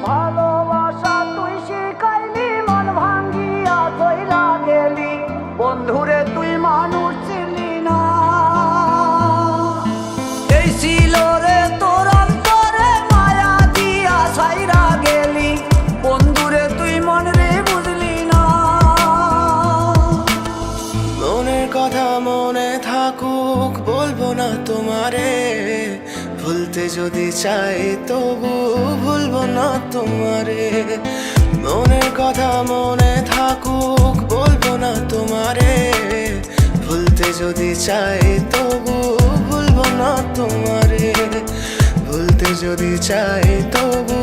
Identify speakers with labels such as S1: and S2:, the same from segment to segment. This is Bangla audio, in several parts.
S1: ভালোবাসা তুই শিখাইলি, মন ভাঙ্গিয়া চইলা গেলি, বন্ধুরে তুই মানুষ ছিলি না। এই ছিল রে তোর অন্তরে মায়া দিয়া ছাইরা গেলি, বন্ধুরে তুই মন রে বুঝলি না।
S2: মনের কথা মনে থাকুক বলবো না তোমারে, ভুলতে যদি চাই তবু ভুলবো না তোমারে। মনের কথা মনে থাকুক বলবো না তোমারে, ভুলতে যদি চাই তবু ভুলবো না তোমারে। ভুলতে যদি চাই তবু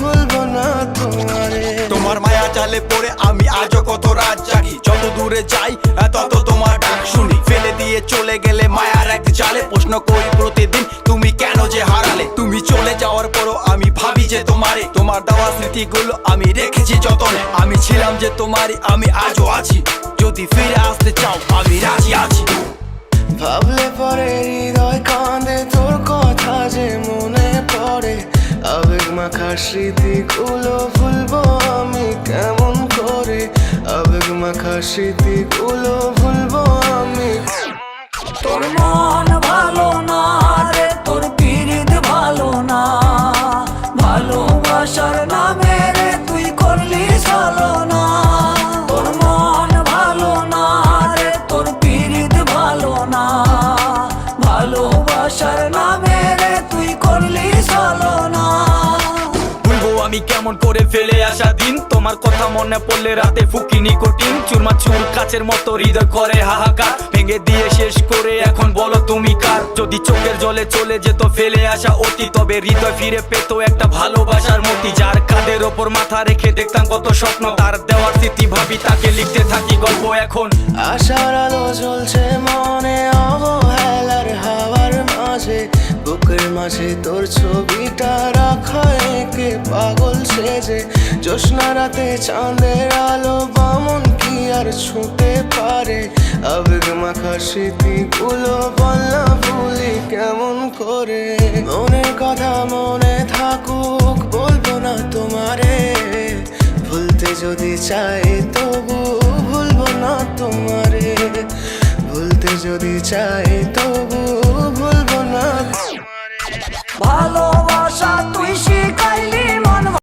S2: ভুলবো না তোমারে।
S3: তোমার মায়া জালে পড়ে আমি আজও কত রাত জাগি, যত দূরে যাই তত তোমার ডাক শুনি। ফেলে দিয়ে চলে গেলে মায়ার এক জালে, প্রশ্ন করি প্রতিদিন তুমি কেন যে হারালে। তুমি চলে যাওয়ার পরও আমি ভাবি যে তোমারে, তোমার দেওয়া স্মৃতিগুলো আমি রেখেছি যতনে। আমি ছিলাম যে তোমারই, আমি আজও আছি, যদি ফিরে আসতে চাও আমি রাজি আছি।
S2: ভাবলে পরে হৃদয় কাঁদে, তোর কথা যে মনে পড়ে। আবেগ মাখা স্মৃতিগুলো ভুলবো আমি কেমন করে, আবেগ মাখা স্মৃতিগুলো ভুলবো আমি।
S1: তোর মন ভালো না রে, তোর পিরিত ভালো না, ভালোবাসার নামে রে তুই করলি ছলনা। তোর মন ভালো না রে, তোর পিরিত ভালো না, ভালোবাসার নামে রে তুই করলি ছলনা।
S3: ভুলবো আমি কেমন করে ফেলে আসা দিন, তোমার কথা মনে পড়লে রাতে ফুকি নিকোটিন। চুরমাচুর কাচের মতো হৃদয় করে হাহাকার, ভেঙে দিয়ে শেষ করে এখন বলো তুমি কার। যদি চোখের জলে চলে যেত ফেলে আসা অতি, তবে হৃদয় ফিরে পেত একটা ভালোবাসার মতি। যার কাঁধের ওপর মাথা রেখে দেখতাম কত স্বপ্ন, তার দেওয়ার স্মৃতি ভাবি তাকে লিখতে থাকি গল্প এখন।
S2: আশার আলো জ্বলছে মনে অবহেলার হাওয়ার মাঝে, বুকের মাঝে তোর ছবিটা রাখা একে পাগল সেজে। জ্যোৎস্না রাতে চাঁদের আলো বামন কি আর ছুঁতে পারে, আবেগ মাখা স্মৃতিগুলো বল না ভুলি কেমন করে। মনের কথা মনে থাকুক বলবো না তোমারে, ভুলতে যদি চাই তবু ভুলবো না তোমারে। ভুলতে যদি চাই তবু ভুলবো না তোমারে।
S1: ভালোবাসা তুই শিখাইলি,